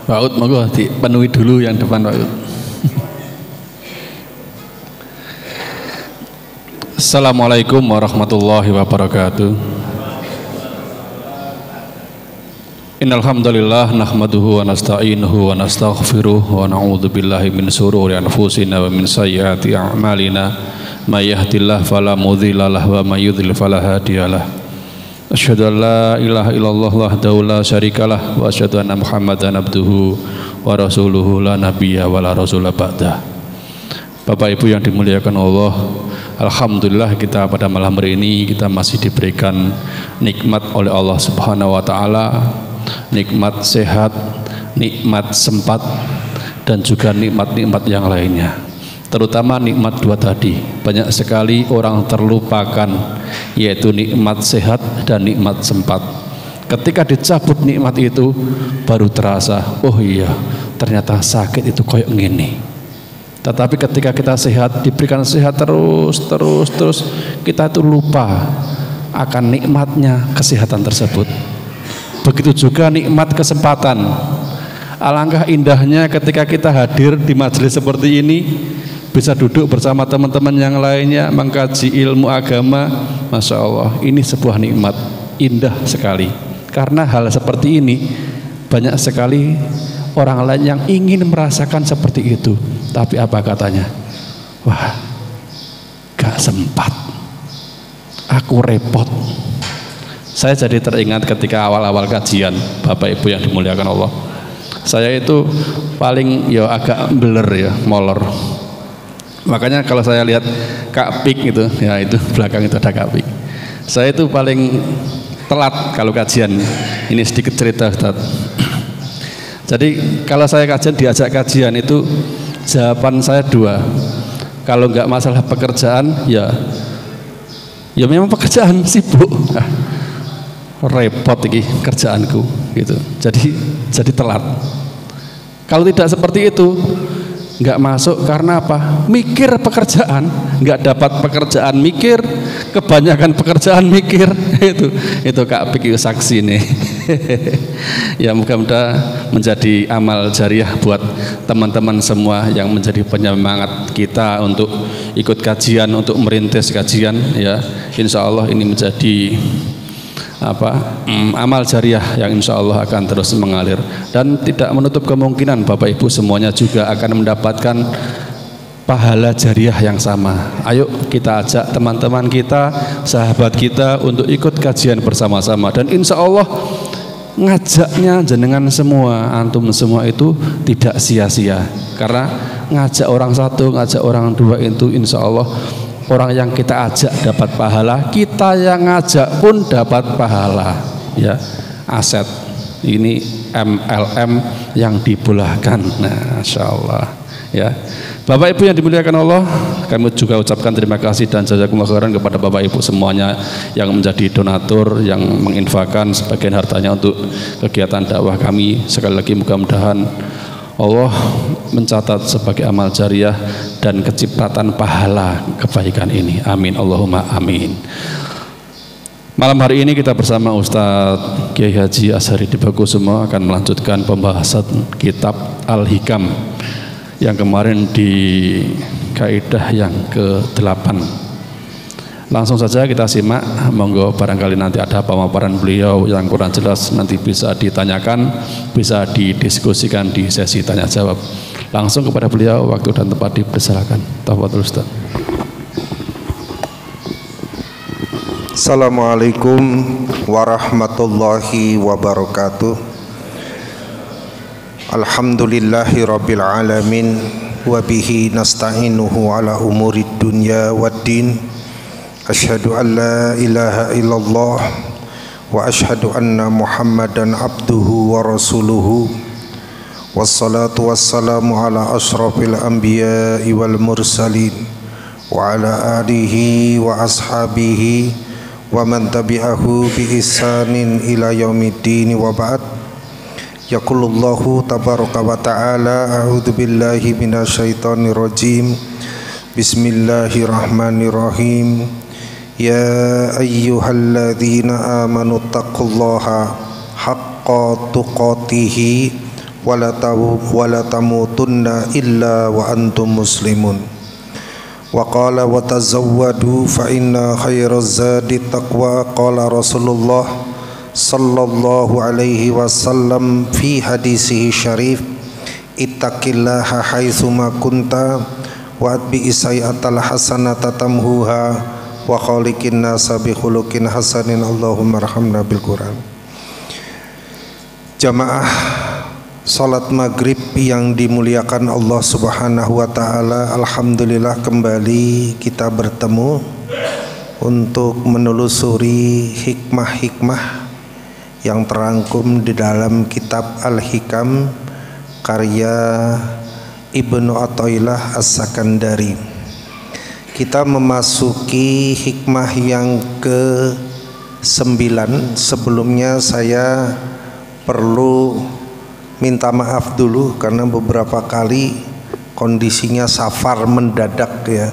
Pak Ud, monggo dipenuhi dulu yang depan Pak Ud. Assalamualaikum warahmatullahi wabarakatuh. Innal hamdalillah nahmaduhu wa nasta'inuhu wa nastaghfiruh wa na'udzu billahi min shururi anfusina wa min sayyiati a'malina may yahdihillahu fala mudhilla lahu wa may yudhlil fala hadiyalah. Asyhadu an la ilaha illallah wahdahu la syarikalah wa asyhadu anna Muhammadan abduhu wa rasuluhu la nabiyya wa la rasula ba'dah. Bapak Ibu yang dimuliakan Allah, alhamdulillah kita pada malam hari ini kita masih diberikan nikmat oleh Allah Subhanahu wa taala, nikmat sehat, nikmat sempat, dan juga nikmat-nikmat yang lainnya. Terutama nikmat dua tadi, banyak sekali orang terlupakan, yaitu nikmat sehat dan nikmat sempat. Ketika dicabut nikmat itu baru terasa, oh iya ternyata sakit itu koyok gini. Tetapi ketika kita sehat, diberikan sehat terus, kita itu lupa akan nikmatnya kesehatan tersebut. Begitu juga nikmat kesempatan. Alangkah indahnya ketika kita hadir di majelis seperti ini, bisa duduk bersama teman-teman yang lainnya mengkaji ilmu agama. Masya Allah, ini sebuah nikmat indah sekali. Karena hal seperti ini banyak sekali orang lain yang ingin merasakan seperti itu, tapi apa katanya? Wah, gak sempat, aku repot. Saya jadi teringat ketika awal-awal kajian, Bapak Ibu yang dimuliakan Allah. Saya itu paling ya agak beler ya, molor. Makanya kalau saya lihat Kak Pik itu, ya itu belakang itu ada Kak Pik. Saya itu paling telat kalau kajian. Ini sedikit cerita Ustaz. Jadi kalau saya kajian, diajak kajian itu jawaban saya dua. Kalau nggak masalah pekerjaan, ya memang pekerjaan sibuk. Repot iki kerjaanku gitu. Jadi telat. Kalau tidak seperti itu, nggak masuk karena apa? Mikir pekerjaan, nggak dapat pekerjaan mikir, kebanyakan pekerjaan mikir. Itu Kak Piki saksi nih. Ya mudah-mudahan menjadi amal jariah buat teman-teman semua yang menjadi penyemangat kita untuk ikut kajian, untuk merintis kajian. Ya, insya Allah ini menjadi amal jariah yang insya Allah akan terus mengalir, dan tidak menutup kemungkinan Bapak Ibu semuanya juga akan mendapatkan pahala jariah yang sama. Ayo kita ajak teman-teman kita, sahabat kita untuk ikut kajian bersama-sama, dan insya Allah ngajaknya jenengan semua, antum semua itu tidak sia-sia, karena ngajak orang satu, ngajak orang dua itu insya Allah orang yang kita ajak dapat pahala, kita yang ngajak pun dapat pahala. Ya, aset ini MLM yang dibulahkan. Nah, Masya Allah. Ya, Bapak Ibu yang dimuliakan Allah, kami juga ucapkan terima kasih dan jazakumullah khairan kepada Bapak Ibu semuanya yang menjadi donatur, yang menginfakkan sebagian hartanya untuk kegiatan dakwah kami. Sekali lagi mudah-mudahan Allah mencatat sebagai amal jariah dan kecipratan pahala kebaikan ini. Amin Allahumma amin. Malam hari ini kita bersama Ustadz Kiai Haji Azhari Dibakusumo akan melanjutkan pembahasan kitab Al-Hikam yang kemarin di kaidah yang ke-8. Langsung saja kita simak, monggo barangkali nanti ada pemaparan beliau yang kurang jelas nanti bisa ditanyakan, bisa didiskusikan di sesi tanya jawab. Langsung kepada beliau, waktu dan tempat dipersilakan. Tafadhol Ustaz. Assalamualaikum warahmatullahi wabarakatuh. Alhamdulillahi rabbil alamin, wa bihi nasta'inuhu ala umurid dunya waddin. Asyhadu an la ilaha illallah wa asyhadu anna Muhammadan abduhu wa rasuluhu. Wassalatu wassalamu ala ashrafil anbiya'i wal mursalin wa ala alihi wa ashabihi wa man tabi'ahu bi ihsanin ila yaumiddin wa ba'd. Yaqulullahu tabaraka wa ta'ala, a'udzu billahi minasyaitonir rajim. Bismillahirrahmanirrahim. Ya ayyuhalladzina amanu taqullaha haqqa tuqatih ولا تموتن إلا وأنتم مسلمون وقال وتزودوا فإن خير الزاد التقوى قال رسول الله صلى الله عليه وسلم في حديثه الشريف اتق الله حيثما كنت وأتبع السيئة الحسنة تمحوها وخالق الناس بخلق حسن اللهم ارحمنا بالقرآن. Jamaah salat maghrib yang dimuliakan Allah Subhanahu wa ta'ala, alhamdulillah kembali kita bertemu untuk menelusuri hikmah-hikmah yang terangkum di dalam kitab Al-Hikam karya Ibnu Athaillah As-Sakandari. Kita memasuki hikmah yang ke-9. Sebelumnya saya perlu minta maaf dulu karena beberapa kali kondisinya safar mendadak ya,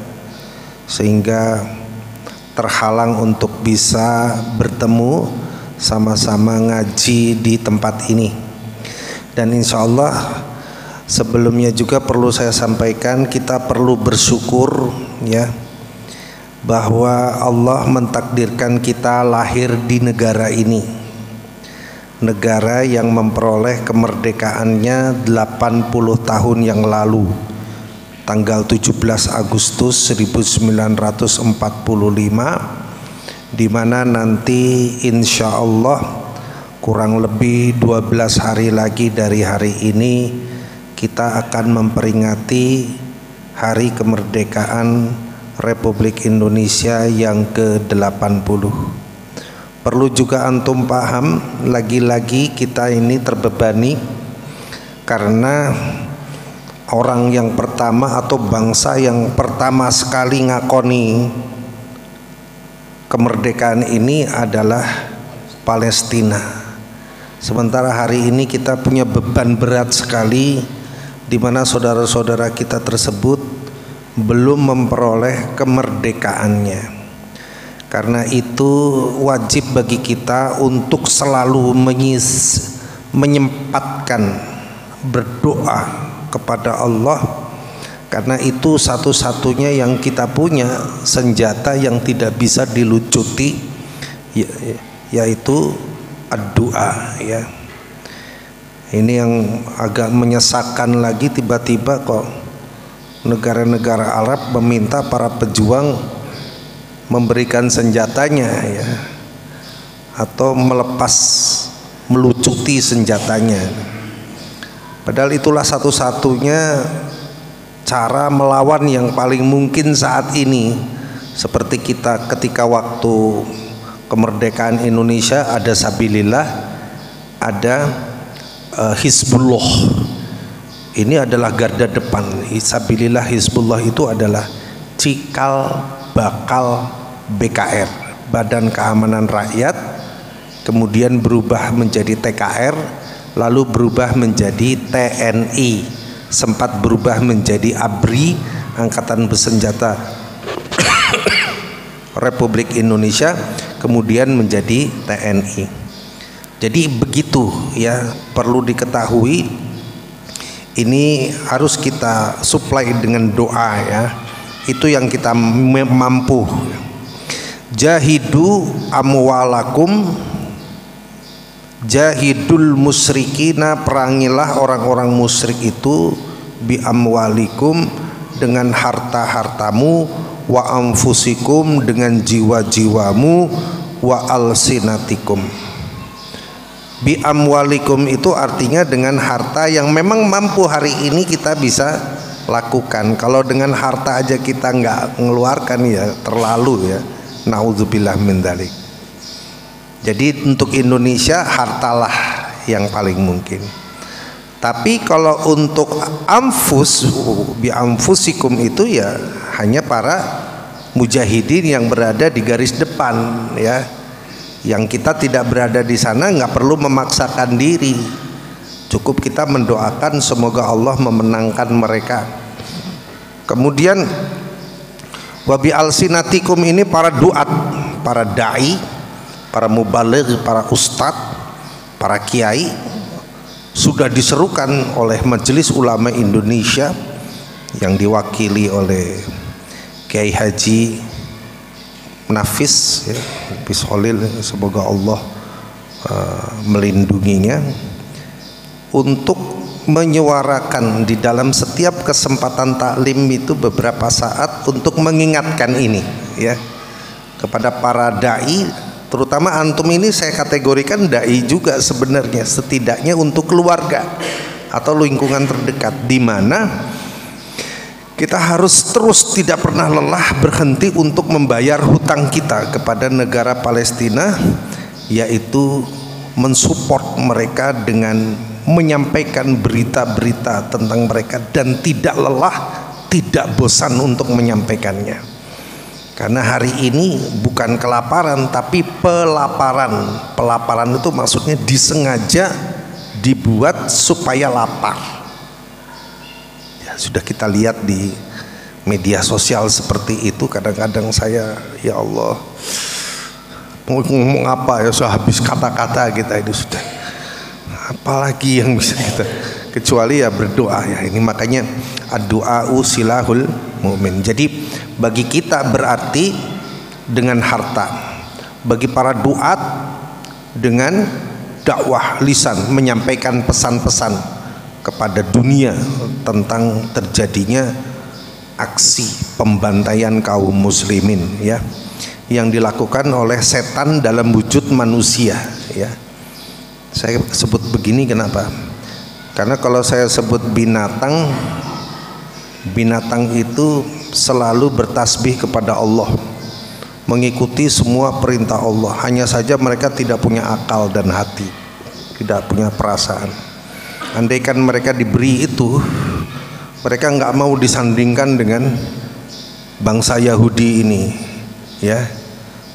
sehingga terhalang untuk bisa bertemu sama-sama ngaji di tempat ini. Dan insya Allah sebelumnya juga perlu saya sampaikan, kita perlu bersyukur ya, bahwa Allah mentakdirkan kita lahir di negara ini, negara yang memperoleh kemerdekaannya 80 tahun yang lalu, tanggal 17 Agustus 1945, di mana nanti insya Allah kurang lebih 12 hari lagi dari hari ini kita akan memperingati hari kemerdekaan Republik Indonesia yang ke-80. Perlu juga antum paham, lagi-lagi kita ini terbebani karena orang yang pertama atau bangsa yang pertama sekali ngakoni kemerdekaan ini adalah Palestina. Sementara hari ini kita punya beban berat sekali, di mana saudara-saudara kita tersebut belum memperoleh kemerdekaannya. Karena itu wajib bagi kita untuk selalu menyempatkan berdoa kepada Allah, karena itu satu-satunya yang kita punya senjata yang tidak bisa dilucuti, yaitu doa ya. Ini yang agak menyesakan lagi, tiba-tiba kok negara-negara Arab meminta para pejuang memberikan senjatanya ya, atau melucuti senjatanya. Padahal itulah satu-satunya cara melawan yang paling mungkin saat ini. Seperti kita ketika waktu kemerdekaan Indonesia ada Sabilillah, ada Hizbullah. Ini adalah garda depan. Sabilillah, Hizbullah itu adalah cikal bakal BKR, Badan Keamanan Rakyat, kemudian berubah menjadi TKR, lalu berubah menjadi TNI, sempat berubah menjadi ABRI, Angkatan Bersenjata Republik Indonesia, kemudian menjadi TNI. Jadi begitu ya, perlu diketahui. Ini harus kita supply dengan doa ya. Itu yang kita mampu. Jahidu amwalakum, jahidul musyrikina, perangilah orang-orang musyrik itu, bi amwalikum, dengan harta-hartamu, wa anfusikum, dengan jiwa-jiwamu, wa alsinatikum. Bi amwalikum itu artinya dengan harta yang memang mampu hari ini kita bisa lakukan. Kalau dengan harta aja kita nggak mengeluarkan ya terlalu ya, naudzubillah min dzalik. Jadi untuk Indonesia hartalah yang paling mungkin. Tapi kalau untuk anfus, bi anfusikum itu ya hanya para mujahidin yang berada di garis depan ya. Yang kita tidak berada di sana nggak perlu memaksakan diri, cukup kita mendoakan semoga Allah memenangkan mereka. Kemudian wabi alsinatikum, ini para duat, para dai, para mubaligh, para ustadz, para kiai, sudah diserukan oleh Majelis Ulama Indonesia yang diwakili oleh Kiai Haji Nafis ya, Nafis Khalil, semoga Allah melindunginya, untuk menyuarakan di dalam setiap kesempatan taklim itu beberapa saat untuk mengingatkan ini ya kepada para dai, terutama antum ini saya kategorikan dai juga sebenarnya, setidaknya untuk keluarga atau lingkungan terdekat, di mana kita harus terus tidak pernah lelah berhenti untuk membayar hutang kita kepada negara Palestina, yaitu mensupport mereka dengan menyampaikan berita-berita tentang mereka dan tidak lelah, tidak bosan untuk menyampaikannya. Karena hari ini bukan kelaparan tapi pelaparan. Pelaparan itu maksudnya disengaja dibuat supaya lapar. Ya, sudah kita lihat di media sosial seperti itu. Kadang-kadang saya, ya Allah, mau ngomong apa ya, sudah habis kata-kata kita itu sudah. Apalagi yang bisa kita, kecuali ya berdoa ya. Ini makanya ad-du'a'u silahul mu'min. Jadi bagi kita berarti dengan harta, bagi para duat dengan dakwah lisan, menyampaikan pesan-pesan kepada dunia tentang terjadinya aksi pembantaian kaum muslimin ya, yang dilakukan oleh setan dalam wujud manusia ya. Saya sebut begini kenapa? Karena kalau saya sebut binatang, binatang itu selalu bertasbih kepada Allah, mengikuti semua perintah Allah. Hanya saja mereka tidak punya akal dan hati, tidak punya perasaan. Andaikan mereka diberi itu, mereka nggak mau disandingkan dengan bangsa Yahudi ini, ya,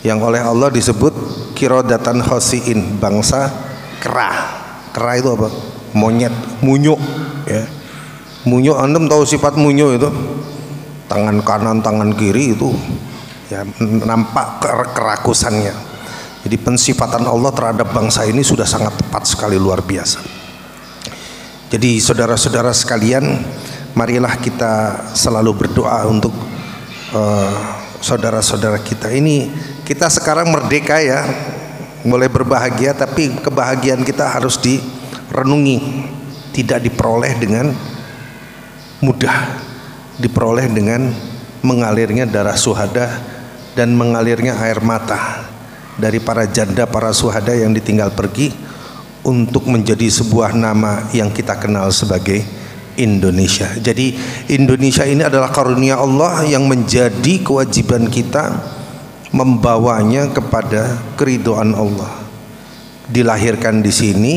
yang oleh Allah disebut kirodatan khosiin, bangsa kera. Kera itu apa? Monyet, munyuk, ya. Munyuk, antum tahu sifat munyuk itu? Tangan kanan, tangan kiri itu ya nampak kerakusannya. Jadi pensifatan Allah terhadap bangsa ini sudah sangat tepat sekali, luar biasa. Jadi saudara-saudara sekalian, marilah kita selalu berdoa untuk saudara-saudara kita ini. Kita sekarang merdeka ya, mulai berbahagia, tapi kebahagiaan kita harus direnungi, tidak diperoleh dengan mudah, diperoleh dengan mengalirnya darah syuhada dan mengalirnya air mata dari para janda, para syuhada yang ditinggal pergi untuk menjadi sebuah nama yang kita kenal sebagai Indonesia. Jadi Indonesia ini adalah karunia Allah yang menjadi kewajiban kita membawanya kepada keridhaan Allah. Dilahirkan di sini,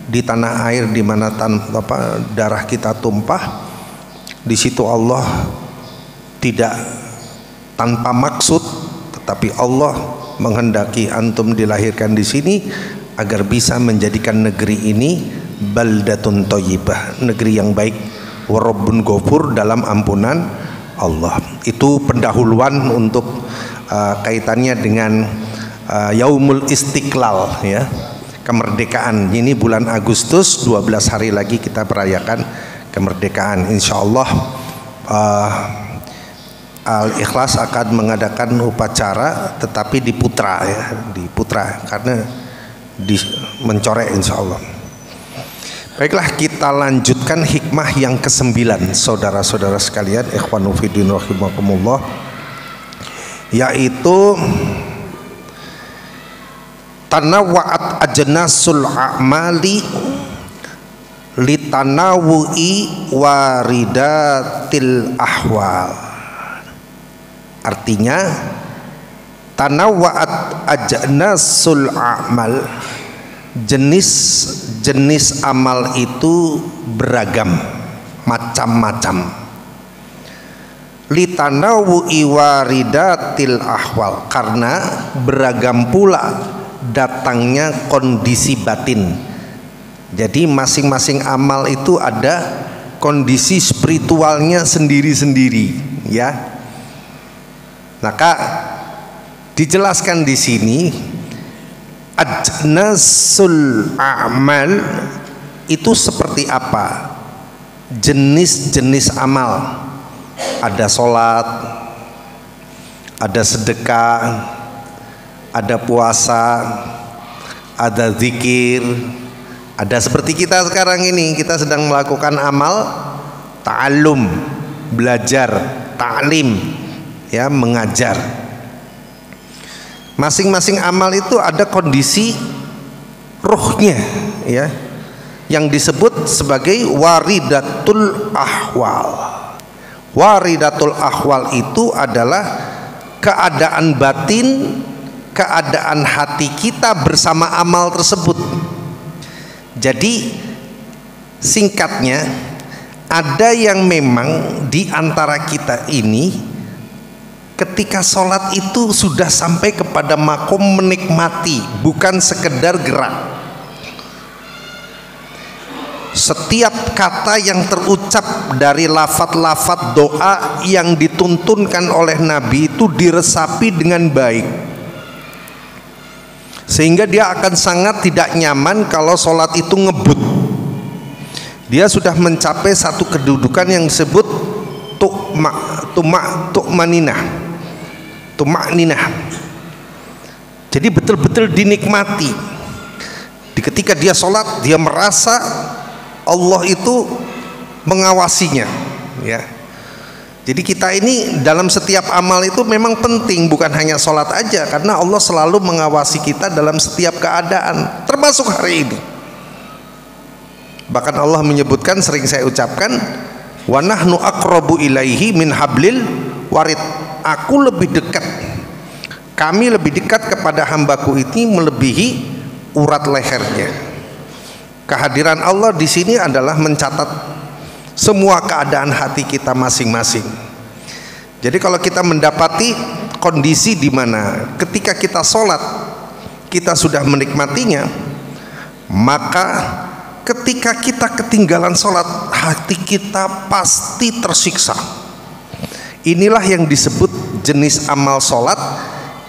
di tanah air di mana darah kita tumpah. Di situ Allah tidak tanpa maksud, tetapi Allah menghendaki antum dilahirkan di sini agar bisa menjadikan negeri ini baldatun thayyibah, negeri yang baik, warabbun ghafur, dalam ampunan Allah. Itu pendahuluan untuk kaitannya dengan Yaumul Istiqlal ya, kemerdekaan. Ini bulan Agustus, 12 hari lagi kita merayakan kemerdekaan. Insyaallah Al-Ikhlas akan mengadakan upacara, tetapi di Putra ya, di Putra, karena mencorek insyaallah. Baiklah, kita lanjutkan hikmah yang ke-9 saudara-saudara sekalian, ikhwanu fiddin rahimakumullah, yaitu tanawwa'at ajnasul a'mali litanawu'i waridatil ahwal. Artinya tanawwa'at ajnasul a'mal, jenis-jenis amal itu beragam, macam-macam. Litanawu'i waridatil ahwal, karena beragam pula datangnya kondisi batin. Jadi masing-masing amal itu ada kondisi spiritualnya sendiri-sendiri ya. Maka dijelaskan di sini ajnasul a'mal itu seperti apa jenis-jenis amal. Ada sholat, ada sedekah, ada puasa, ada zikir, ada seperti kita sekarang ini, kita sedang melakukan amal ta'allum, belajar, ta'lim, ya, mengajar. Masing-masing amal itu ada kondisi ruhnya, ya, yang disebut sebagai waridatul ahwal. Waridatul ahwal itu adalah keadaan batin, keadaan hati kita bersama amal tersebut. Jadi singkatnya, ada yang memang di antara kita ini ketika sholat itu sudah sampai kepada makom menikmati, bukan sekedar gerak. Setiap kata yang terucap dari lafaz-lafaz doa yang dituntunkan oleh Nabi itu diresapi dengan baik, sehingga dia akan sangat tidak nyaman kalau sholat itu ngebut. Dia sudah mencapai satu kedudukan yang disebut tumakninah. Jadi betul-betul dinikmati. Ketika dia sholat, dia merasa Allah itu mengawasinya, ya. Jadi kita ini dalam setiap amal itu memang penting, bukan hanya sholat aja, karena Allah selalu mengawasi kita dalam setiap keadaan, termasuk hari ini. Bahkan Allah menyebutkan, sering saya ucapkan, wa nahnu aqrabu ilaihi min hablil warid. Aku lebih dekat, kami lebih dekat kepada hambaku ini melebihi urat lehernya. Kehadiran Allah di sini adalah mencatat semua keadaan hati kita masing-masing. Jadi kalau kita mendapati kondisi di mana ketika kita sholat kita sudah menikmatinya, maka ketika kita ketinggalan sholat, hati kita pasti tersiksa. Inilah yang disebut jenis amal sholat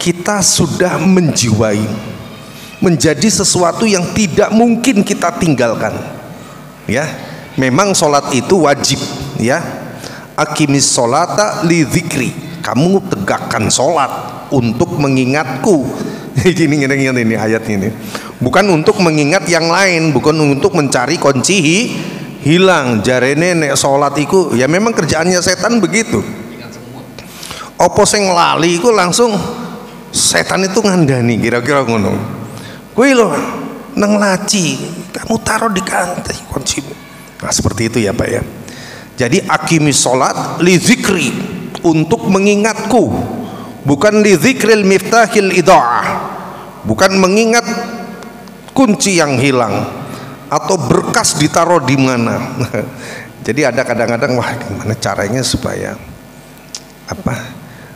kita sudah menjiwai, menjadi sesuatu yang tidak mungkin kita tinggalkan, ya. Memang sholat itu wajib, ya. Aqimis sholata li dzikri, kamu tegakkan sholat untuk mengingatku. Ini ayat ini, bukan untuk mengingat yang lain, bukan untuk mencari kunci hilang. Jarene nek sholat iku, ya memang kerjaannya setan begitu. Opo sing lali iku langsung setan itu ngandani, kira-kira ngono. Kuwi lho nang laci, kamu taruh di kantai kuncimu. Nah seperti itu ya Pak ya. Jadi aqimis sholat li dzikri, untuk mengingatku, bukan li dzikril miftahil ida'ah, bukan mengingat kunci yang hilang atau berkas ditaruh di mana. Jadi ada kadang-kadang, wah gimana caranya supaya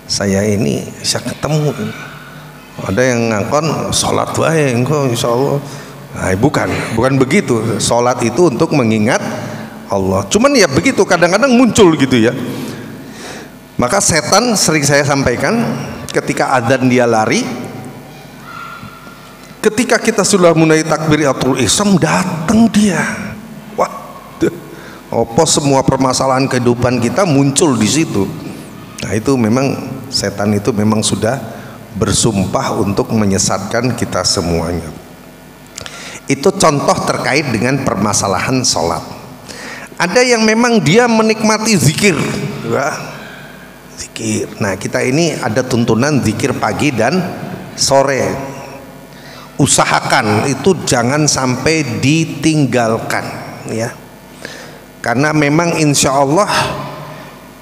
saya ini bisa ketemu. Ada yang ngangkon sholat wae engko insyaallah. Nah, bukan begitu. Sholat itu untuk mengingat Allah. Cuman ya begitu, kadang-kadang muncul gitu ya. Maka setan, sering saya sampaikan, ketika adzan dia lari, ketika kita sudah mulai takbiratul ihram datang dia. Wah, apa semua permasalahan kehidupan kita muncul di situ. Nah itu memang setan itu memang sudah bersumpah untuk menyesatkan kita semuanya. Itu contoh terkait dengan permasalahan sholat. Ada yang memang dia menikmati zikir, ya. Zikir. Nah kita ini ada tuntunan zikir pagi dan sore. Usahakan itu jangan sampai ditinggalkan, ya. Karena memang insya Allah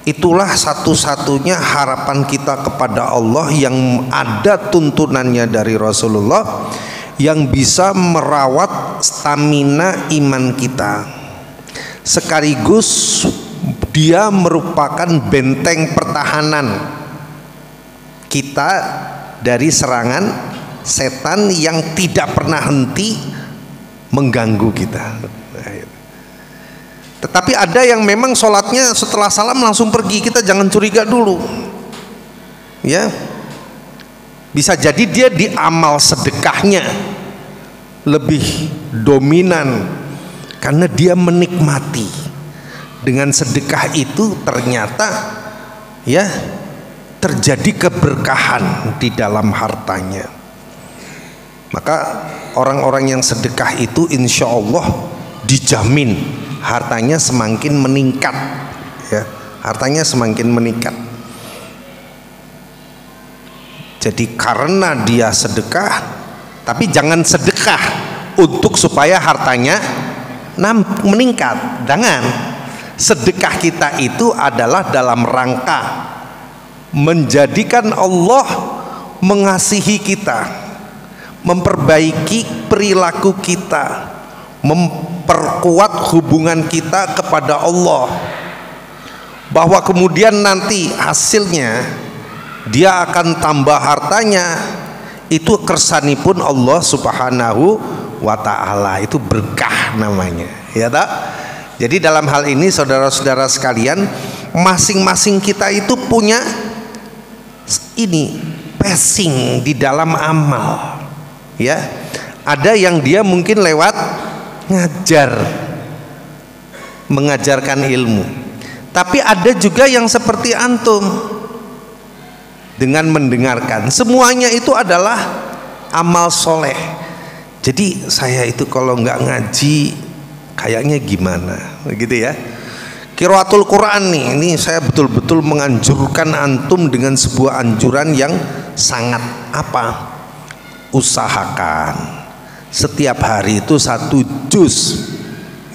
itulah satu-satunya harapan kita kepada Allah yang ada tuntunannya dari Rasulullah, yang bisa merawat stamina iman kita, sekaligus dia merupakan benteng pertahanan kita dari serangan setan yang tidak pernah henti mengganggu kita. Tetapi ada yang memang sholatnya setelah salam langsung pergi, kita jangan curiga dulu, ya. Bisa jadi dia di amal sedekahnya lebih dominan karena dia menikmati. Dengan sedekah itu ternyata ya terjadi keberkahan di dalam hartanya. Maka orang-orang yang sedekah itu insya Allah dijamin hartanya semakin meningkat, ya, hartanya semakin meningkat. Jadi karena dia sedekah, tapi jangan sedekah untuk supaya hartanya meningkat. Jangan. Sedekah kita itu adalah dalam rangka menjadikan Allah mengasihi kita, memperbaiki perilaku kita, memperkuat hubungan kita kepada Allah, bahwa kemudian nanti hasilnya dia akan tambah hartanya. Itu kersanipun Allah Subhanahu wa ta'ala, itu berkah namanya, ya tak? Jadi dalam hal ini saudara-saudara sekalian, masing-masing kita itu punya ini passing di dalam amal, ya. Ada yang dia mungkin lewat ngajar, mengajarkan ilmu, tapi ada juga yang seperti antum dengan mendengarkan. Semuanya itu adalah amal soleh. Jadi saya itu kalau nggak ngaji kayaknya gimana, begitu ya. Qiraatul Quran nih, ini saya betul-betul menganjurkan antum dengan sebuah anjuran yang sangat apa? Usahakan setiap hari itu 1 juz,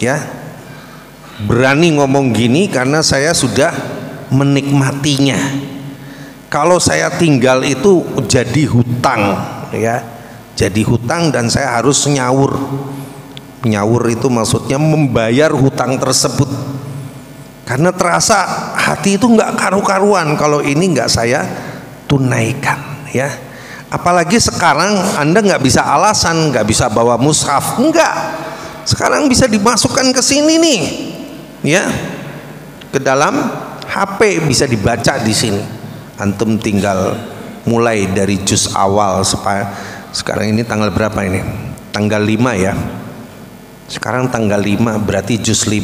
ya. Berani ngomong gini karena saya sudah menikmatinya. Kalau saya tinggal itu jadi hutang, ya, jadi hutang dan saya harus nyaur. Nyawur itu maksudnya membayar hutang tersebut, karena terasa hati itu nggak karu-karuan kalau ini nggak saya tunaikan, ya. Apalagi sekarang Anda nggak bisa alasan, nggak bisa bawa mushaf, enggak. Sekarang bisa dimasukkan ke sini nih, ya, ke dalam HP bisa dibaca di sini. Antum tinggal mulai dari juz awal. Sekarang ini tanggal berapa ini? Tanggal 5 ya. Sekarang tanggal 5 berarti juz 5,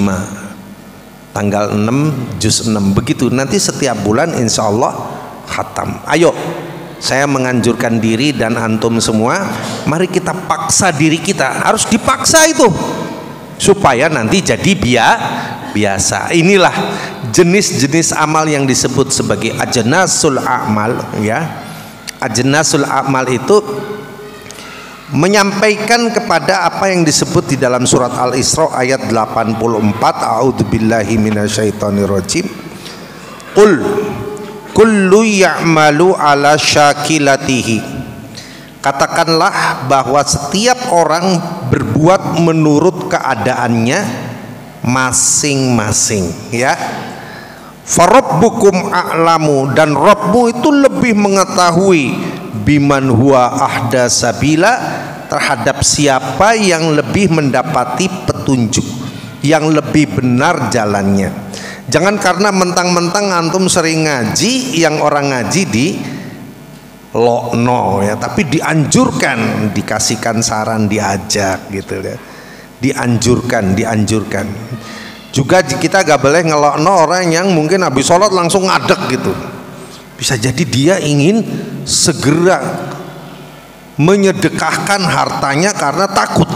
tanggal 6 juz 6, begitu. Nanti setiap bulan insya Allah khatam. Ayo, saya menganjurkan diri dan antum semua, mari kita paksa diri kita, harus dipaksa itu supaya nanti jadi biasa. Inilah jenis-jenis amal yang disebut sebagai ajnasul a'mal, ya. Ajnasul a'mal itu menyampaikan kepada apa yang disebut di dalam surat Al-Isra ayat 84, a'udzubillahi minasyaitonirrajim. Qul kullu ya'malu ala syakilatihi. Katakanlah bahwa setiap orang berbuat menurut keadaannya masing-masing, ya. Farabbukum a'lamu, dan Rabbmu itu lebih mengetahui biman huwa ahda sabila, terhadap siapa yang lebih mendapati petunjuk, yang lebih benar jalannya. Jangan karena mentang-mentang antum sering ngaji, yang orang ngaji di lokno, ya, tapi dianjurkan, dikasihkan saran, diajak gitu ya. Dianjurkan. Juga kita gak boleh ngelokno orang yang mungkin habis sholat langsung ngadek gitu. Bisa jadi dia ingin segera menyedekahkan hartanya karena takut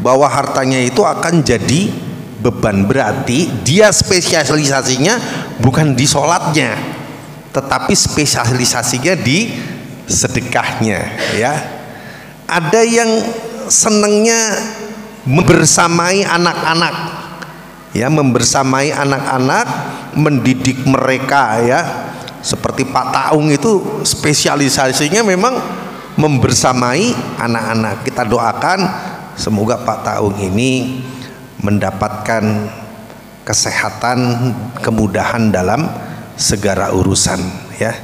bahwa hartanya itu akan jadi beban. Berarti dia spesialisasinya bukan di sholatnya, tetapi spesialisasinya di sedekahnya, ya. Ada yang senangnya membersamai anak-anak, ya, membersamai anak-anak, mendidik mereka, ya. Seperti Pak Taung itu spesialisasinya memang membersamai anak-anak. Kita doakan semoga Pak Taung ini mendapatkan kesehatan, kemudahan dalam segala urusan, ya.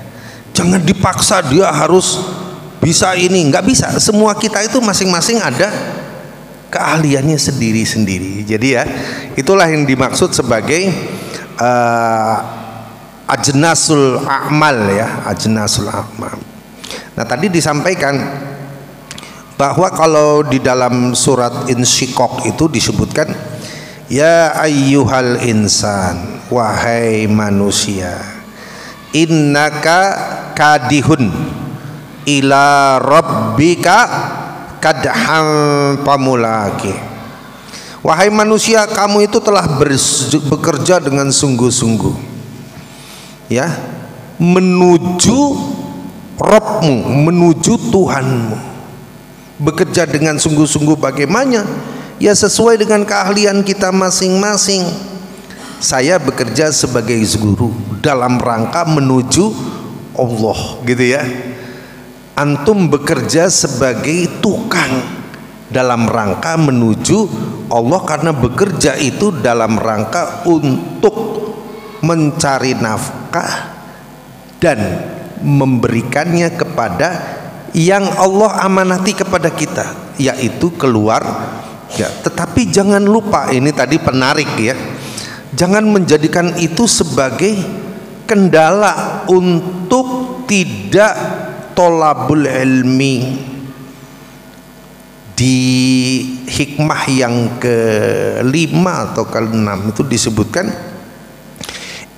Jangan dipaksa dia harus bisa ini, nggak bisa. Semua kita itu masing-masing ada keahliannya sendiri-sendiri. Jadi ya, itulah yang dimaksud sebagai ajnasul a'mal, ya, ajnasul a'mal. Nah, tadi disampaikan bahwa kalau di dalam surat Insyiqaq itu disebutkan Ya ayyuhal insan, wahai manusia, innaka kadihun ila rabbika kadhan pamulaki. Wahai manusia, kamu itu telah bekerja dengan sungguh-sungguh, ya, menuju Rabbmu, menuju Tuhanmu. Bekerja dengan sungguh-sungguh bagaimana? Ya sesuai dengan keahlian kita masing-masing. Saya bekerja sebagai guru dalam rangka menuju Allah, gitu ya. Antum bekerja sebagai tukang dalam rangka menuju Allah, karena bekerja itu dalam rangka untuk mencari nafkah dan memberikannya kepada yang Allah amanati kepada kita, yaitu keluar ya. Tetapi jangan lupa, ini tadi penarik ya, jangan menjadikan itu sebagai kendala untuk tidak tolabul ilmi. Di hikmah yang ke-5 atau ke-6 itu disebutkan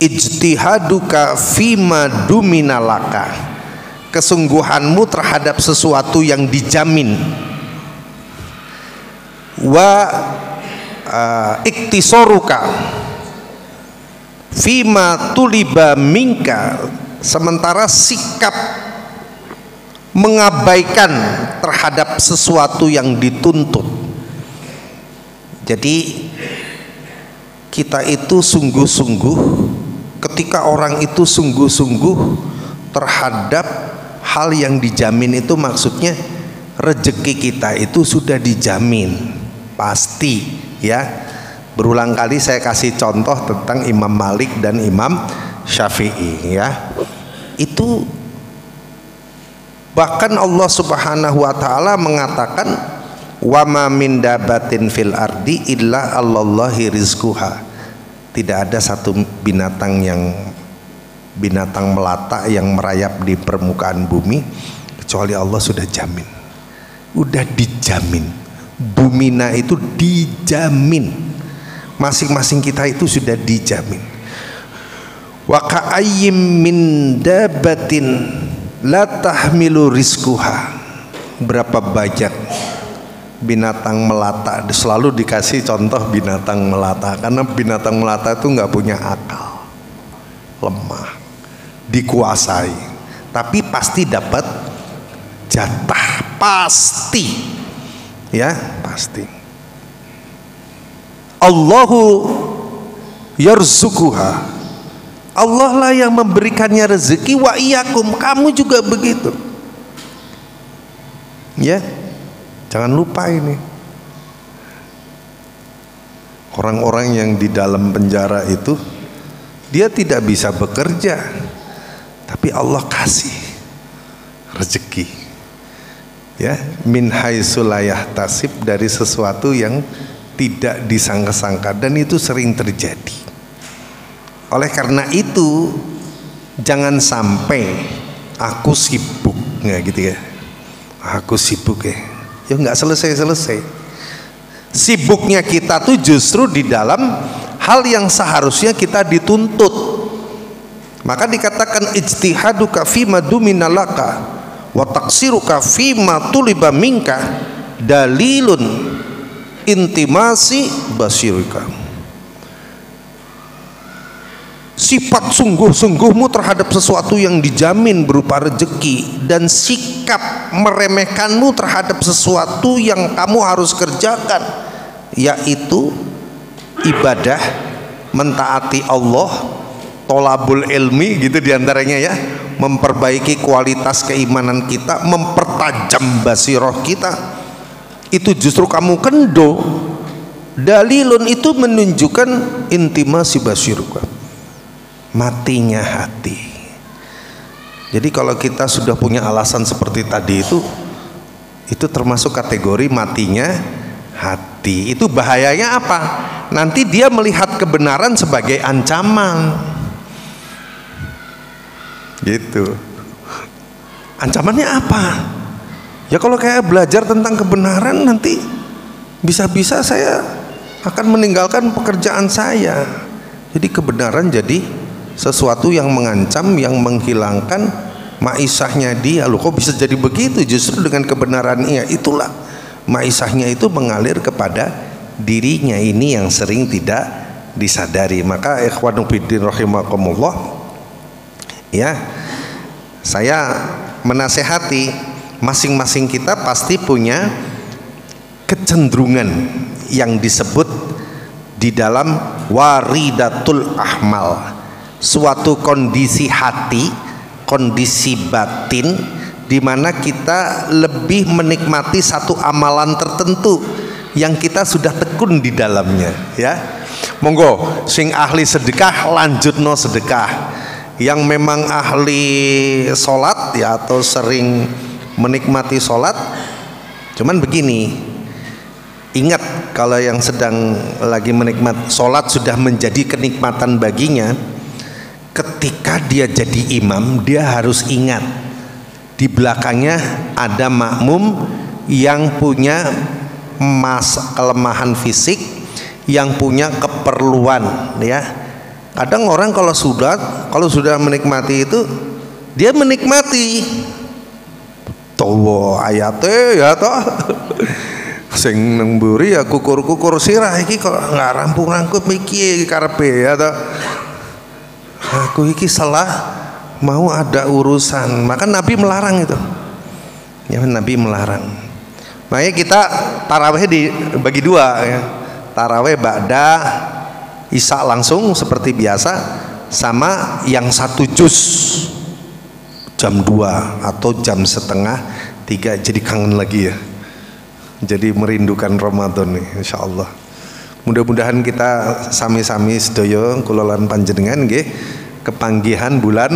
ijtihaduka fima duminalaka, kesungguhanmu terhadap sesuatu yang dijamin, wa iktisoruka fima tuliba minka, sementara sikap mengabaikan terhadap sesuatu yang dituntut. Jadi kita itu sungguh-sungguh, ketika orang itu sungguh-sungguh terhadap hal yang dijamin, itu maksudnya rezeki kita itu sudah dijamin pasti ya. Berulang kali saya kasih contoh tentang Imam Malik dan Imam Syafi'i ya. Itu bahkan Allah Subhanahu wa taala mengatakan wa ma min dabatin fil ardi illa allallahi rizquha. Tidak ada satu binatang melata yang merayap di permukaan bumi kecuali Allah sudah jamin. Udah dijamin. Bumina itu dijamin. Masing-masing kita itu sudah dijamin. Wa ka'ayyim min dabatin la tahmilu rizquha. Berapa banyak binatang melata, selalu dikasih contoh binatang melata, karena binatang melata itu nggak punya akal, lemah, dikuasai, tapi pasti dapat jatah, pasti ya, pasti. Allahu yarzuquha, Allah lah yang memberikannya rezeki, wa iyyakum, kamu juga begitu ya. Jangan lupa ini, orang-orang yang di dalam penjara itu dia tidak bisa bekerja, tapi Allah kasih rezeki ya, min haitsu la yahtasib, dari sesuatu yang tidak disangka-sangka, dan itu sering terjadi. Oleh karena itu jangan sampai aku sibuk nggak gitu ya, aku sibuk ya nggak selesai-selesai. Sibuknya kita tuh justru di dalam hal yang seharusnya kita dituntut. Maka dikatakan ijtihaduka fima duminalaka wa taqsiruka fima tuliba minka dalilun intimasi basirika. Sifat sungguh-sungguhmu terhadap sesuatu yang dijamin berupa rezeki, dan sikap meremehkanmu terhadap sesuatu yang kamu harus kerjakan, yaitu ibadah, mentaati Allah, tolabul ilmi gitu diantaranya ya, memperbaiki kualitas keimanan kita, mempertajam basiroh kita. Itu justru kamu kendo. Dalilun itu menunjukkan intimasi basiruka, matinya hati. Jadi kalau kita sudah punya alasan seperti tadi itu termasuk kategori matinya hati. Itu bahayanya apa? Nanti dia melihat kebenaran sebagai ancaman. Gitu. Ancamannya apa? Ya kalau kayak belajar tentang kebenaran, nanti bisa-bisa saya akan meninggalkan pekerjaan saya. Jadi kebenaran jadi sesuatu yang mengancam, yang menghilangkan maisahnya dia. Loh kok bisa jadi begitu? Justru dengan kebenaran itulah maisahnya itu mengalir kepada dirinya. Ini yang sering tidak disadari. Maka ikhwanu fiddin rahimakumullah, ya, saya menasehati masing-masing kita pasti punya kecenderungan yang disebut di dalam waridatul ahmal, suatu kondisi hati, kondisi batin di mana kita lebih menikmati satu amalan tertentu yang kita sudah tekun di dalamnya, ya. Monggo sing ahli sedekah lanjutno sedekah, yang memang ahli sholat ya atau sering menikmati sholat, cuman begini, ingat kalau yang sedang lagi menikmati sholat sudah menjadi kenikmatan baginya, ketika dia jadi imam dia harus ingat di belakangnya ada makmum yang punya kelemahan fisik, yang punya keperluan, ya. Kadang orang kalau sudah menikmati itu, dia menikmati towo ayate ya toh sing nang mburi ya kukur-kukur sirah iki kok nggak rampung-rangkup iki karepe ya toh, aku iki salah mau ada urusan. Maka Nabi melarang itu, ya, Nabi melarang. Makanya kita tarawih dibagi dua, ya. Tarawih ba'da isya langsung seperti biasa, sama yang 1 juz jam 2 atau jam setengah 3. Jadi kangen lagi ya, jadi merindukan Ramadan nih, insya Allah. Mudah-mudahan kita sami-sami sedaya kula lan panjenengan nggih kepanggihan bulan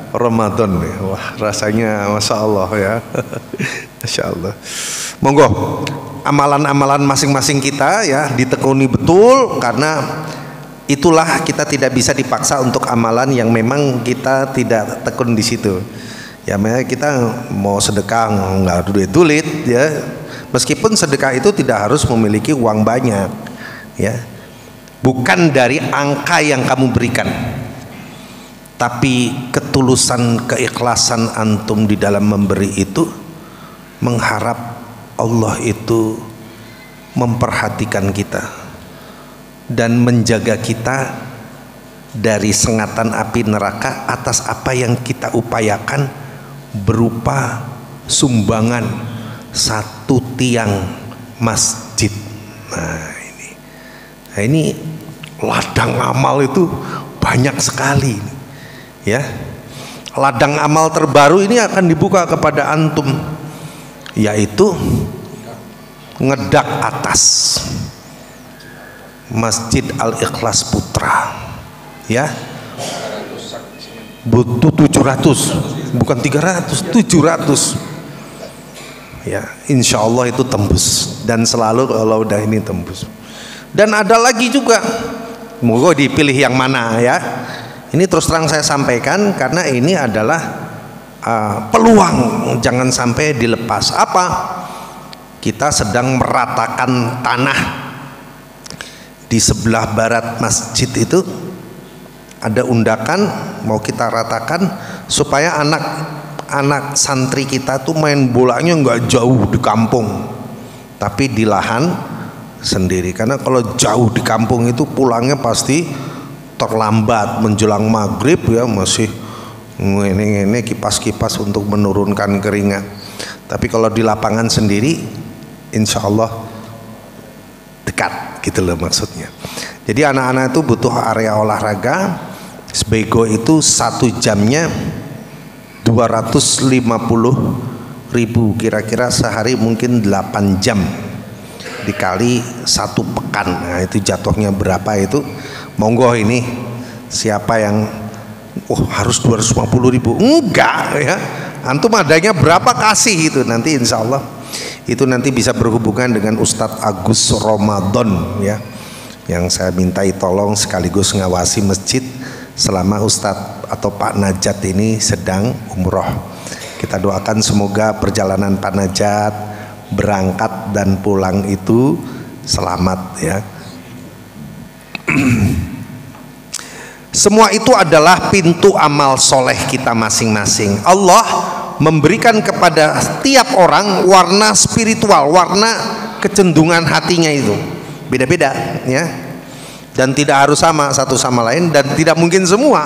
Ramadan nih. Wah, rasanya masya Allah ya. Masya Allah. Monggo amalan-amalan masing-masing kita ya ditekuni betul, karena itulah kita tidak bisa dipaksa untuk amalan yang memang kita tidak tekun di situ. Ya, makanya kita mau sedekah nggak duit-duit ya. Meskipun sedekah itu tidak harus memiliki uang banyak, ya. Bukan dari angka yang kamu berikan, tapi ketulusan, keikhlasan antum di dalam memberi itu, mengharap Allah itu memperhatikan kita dan menjaga kita dari sengatan api neraka atas apa yang kita upayakan berupa sumbangan 1 tiang masjid. Nah ini ladang amal itu banyak sekali, ya. Ladang amal terbaru ini akan dibuka kepada antum, yaitu ngedak atas Masjid Al-Ikhlas Putra, ya. Butuh 700, bukan 300, 700. Ya, insya Allah itu tembus, dan selalu kalau udah ini tembus. Dan ada lagi juga, moga dipilih yang mana ya. Ini terus terang saya sampaikan karena ini adalah peluang, jangan sampai dilepas. Apa? Kita sedang meratakan tanah di sebelah barat masjid itu, ada undakan mau kita ratakan supaya anak santri kita tuh main bolanya nggak jauh di kampung, tapi di lahan sendiri. Karena kalau jauh di kampung itu pulangnya pasti terlambat menjelang maghrib ya, masih ini kipas-kipas untuk menurunkan keringat. Tapi kalau di lapangan sendiri, insya Allah dekat gitu loh maksudnya. Jadi anak-anak itu butuh area olahraga. Sebego itu 1 jamnya 250.000, kira-kira sehari mungkin 8 jam dikali 1 pekan. Nah itu jatuhnya berapa itu? Monggo ini siapa yang harus 250.000? Enggak ya, antum adanya berapa kasih itu, nanti insya Allah itu nanti bisa berhubungan dengan Ustadz Agus Ramadan ya, yang saya mintai tolong sekaligus ngawasi masjid selama Ustadz atau Pak Najat ini sedang umroh. Kita doakan semoga perjalanan Pak Najat berangkat dan pulang itu selamat ya. Semua itu adalah pintu amal soleh kita masing-masing. Allah memberikan kepada setiap orang warna spiritual, warna kecenderungan hatinya itu beda-beda ya, dan tidak harus sama satu sama lain, dan tidak mungkin semua,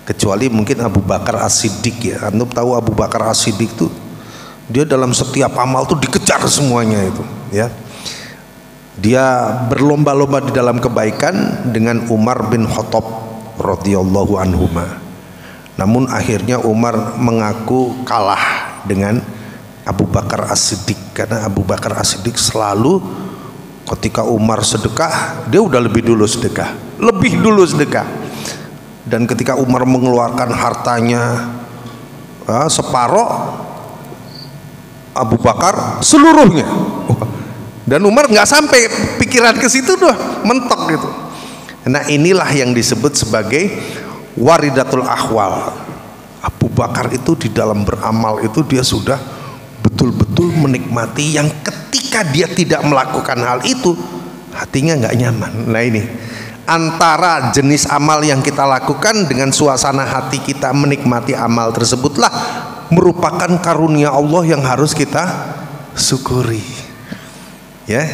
kecuali mungkin Abu Bakar As-Siddiq ya. Antum tahu Abu Bakar As-Siddiq tuh dia dalam setiap amal tuh dikejar semuanya itu ya. Dia berlomba-lomba di dalam kebaikan dengan Umar bin Khattab radhiyallahu anhuma. Namun akhirnya Umar mengaku kalah dengan Abu Bakar As-Siddiq, karena Abu Bakar As-Siddiq selalu ketika Umar sedekah, dia udah lebih dulu sedekah. Dan ketika Umar mengeluarkan hartanya separoh, Abu Bakar seluruhnya. Dan Umar nggak sampai pikiran ke situ doh, mentok gitu. Nah inilah yang disebut sebagai waridatul ahwal. Abu Bakar itu di dalam beramal itu dia sudah betul-betul menikmati, yang ketika dia tidak melakukan hal itu hatinya nggak nyaman. Nah ini antara jenis amal yang kita lakukan dengan suasana hati kita menikmati amal tersebutlah merupakan karunia Allah yang harus kita syukuri ya.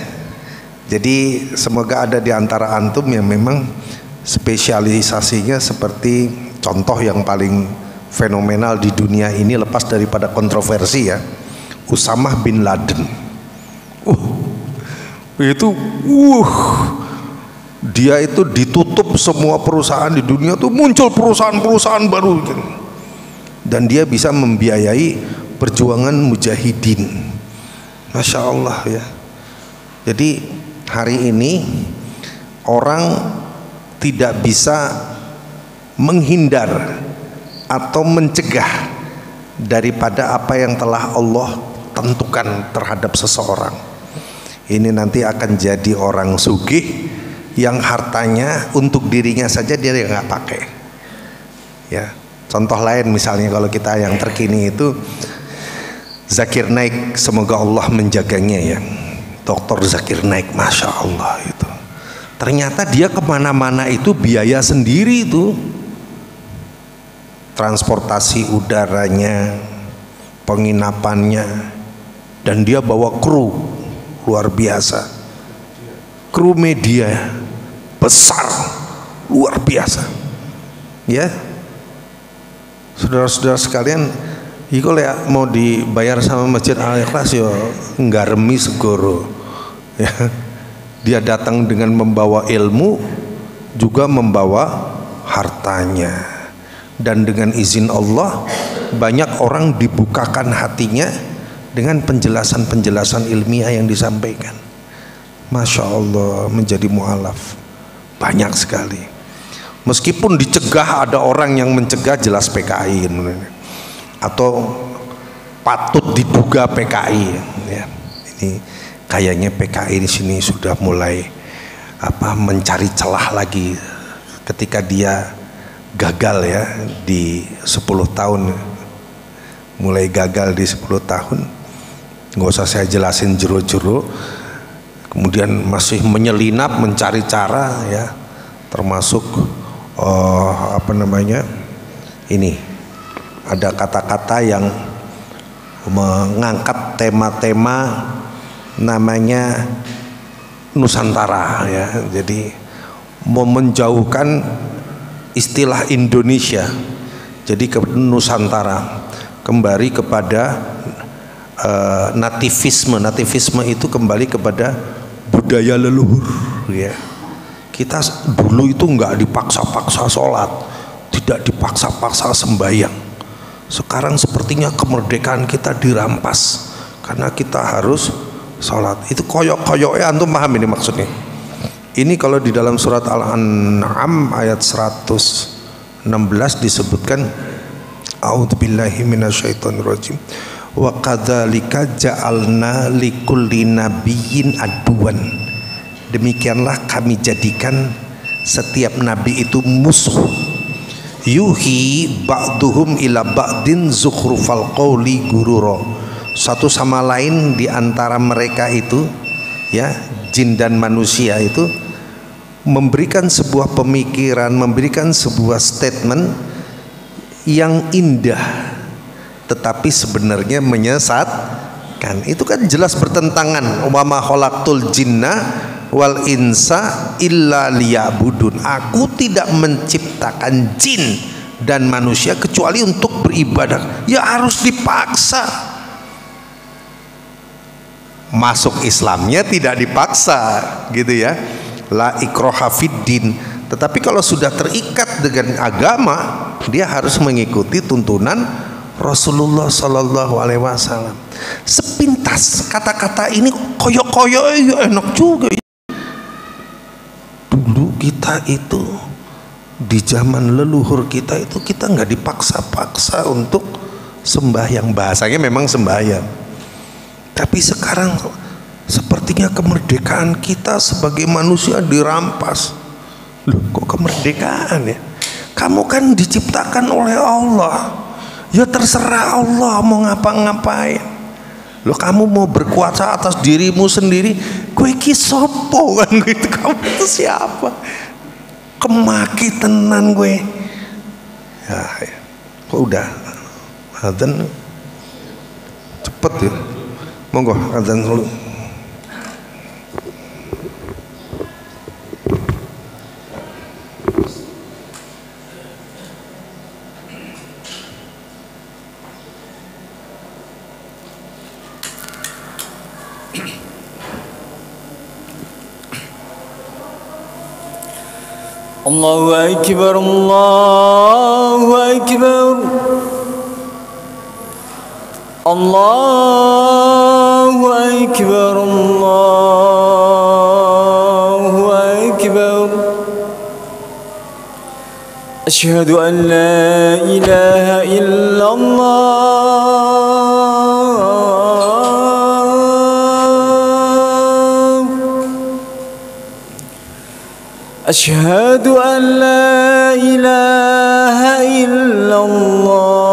Jadi semoga ada di antara antum yang memang spesialisasinya seperti contoh yang paling fenomenal di dunia ini lepas daripada kontroversi ya, Usamah bin Laden. Dia itu ditutup semua perusahaan di dunia tuh, muncul perusahaan-perusahaan baru gitu. Dan dia bisa membiayai perjuangan mujahidin. Masya Allah ya. Jadi hari ini orang tidak bisa menghindar atau mencegah daripada apa yang telah Allah tentukan terhadap seseorang. Ini nanti akan jadi orang sugih yang hartanya untuk dirinya saja dia nggak pakai ya. Contoh lain misalnya kalau kita yang terkini itu Zakir Naik, semoga Allah menjaganya ya, Dr. Zakir Naik, Masya Allah itu ternyata dia kemana-mana itu biaya sendiri itu, transportasi udaranya, penginapannya, dan dia bawa kru luar biasa, kru media besar luar biasa ya. Saudara-saudara sekalian, iku lek mau dibayar sama Masjid Al-Ikhlas yo nggaremi segoro ya. Dia datang dengan membawa ilmu, juga membawa hartanya, dan dengan izin Allah banyak orang dibukakan hatinya dengan penjelasan-penjelasan ilmiah yang disampaikan. Masya Allah, menjadi mu'alaf banyak sekali. Meskipun dicegah, ada orang yang mencegah jelas PKI atau patut diduga PKI ya. Ini kayaknya PKI di sini sudah mulai mencari celah lagi ketika dia gagal ya di 10 tahun, mulai gagal di 10 tahun, nggak usah saya jelasin jero-jero, kemudian masih menyelinap mencari cara ya, termasuk ini ada kata-kata yang mengangkat tema-tema namanya Nusantara ya. Jadi mau menjauhkan istilah Indonesia, jadi ke Nusantara, kembali kepada nativisme. Nativisme itu kembali kepada budaya leluhur ya. Kita dulu itu nggak dipaksa-paksa sholat, tidak dipaksa-paksa sembahyang. Sekarang sepertinya kemerdekaan kita dirampas karena kita harus sholat. Itu koyok-koyoknya, antum paham ini maksudnya? Ini kalau di dalam surat Al-An'am ayat 116 disebutkan, a'udzubillahi minasyaitonirrajim, wa kadzalika ja'alna likulli nabiyyin aduwan. Demikianlah kami jadikan setiap nabi itu musuh. Yuhi ba'duhum ila ba'din zukhrufal qawli gurura. Satu sama lain di antara mereka itu ya, jin dan manusia itu memberikan sebuah pemikiran, memberikan sebuah statement yang indah, tetapi sebenarnya menyesatkan. Itu kan jelas bertentangan. Wa ma khalaqtul jinna wal insa illa liya'budun. Aku tidak menciptakan jin dan manusia kecuali untuk beribadah. Ya harus dipaksa. Masuk Islamnya tidak dipaksa, gitu ya. La ikraha fiddin. Tetapi kalau sudah terikat dengan agama, dia harus mengikuti tuntunan Rasulullah Sallallahu Alaihi Wasallam. Sepintas kata-kata ini koyok-koyok ya enak juga. Dulu kita itu di zaman leluhur kita itu kita nggak dipaksa-paksa untuk sembahyang. Bahasanya memang sembahyang, tapi sekarang sepertinya kemerdekaan kita sebagai manusia dirampas. Loh, kok kemerdekaan ya? Kamu kan diciptakan oleh Allah. Ya terserah Allah mau ngapa-ngapain. Loh, kamu mau berkuasa atas dirimu sendiri. Gue ki sopo kan gitu. Kamu itu siapa? Kemaki tenan gue. Ya, kok udah adzan cepet ya. Monggo adzan dulu. Allahu Akbar, Allahu Akbar, Allahu Akbar, Allahu Akbar. Asyhadu an la ilaha illallah. أشهد أن لا إله إلا الله.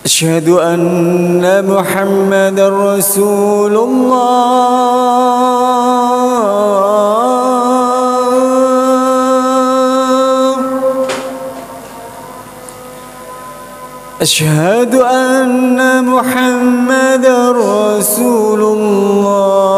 أشهد أن محمدا رسول الله. أشهد أن محمدا رسول الله.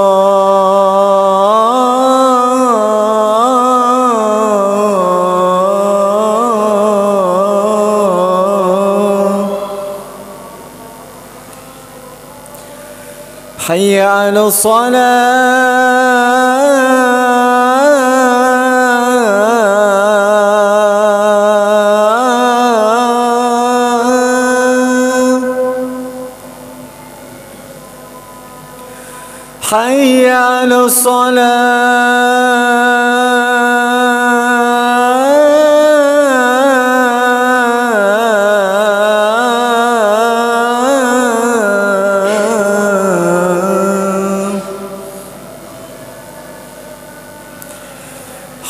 حي على الصلاة. حي على الصلاة.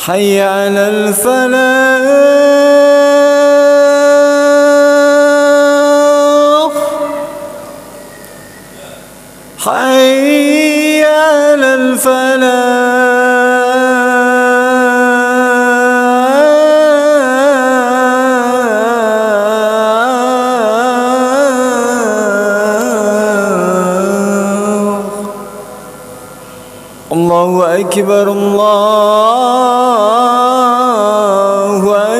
حي على الفلاح. حي على الفلاح. الله أكبر، الله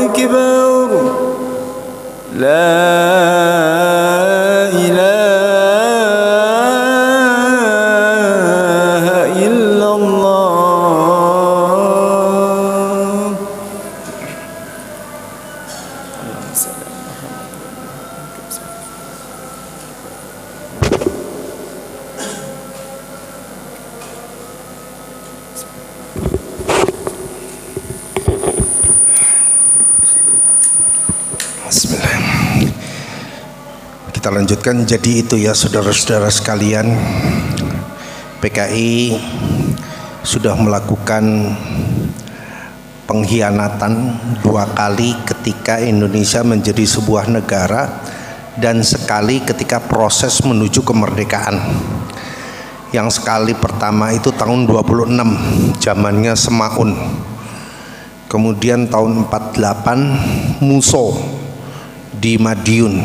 أكبر. لا Kita lanjutkan. Jadi itu ya saudara-saudara sekalian, PKI sudah melakukan pengkhianatan 2 kali ketika Indonesia menjadi sebuah negara dan sekali ketika proses menuju kemerdekaan. Yang sekali pertama itu tahun 26 zamannya Semaun, kemudian tahun 48 Muso di Madiun,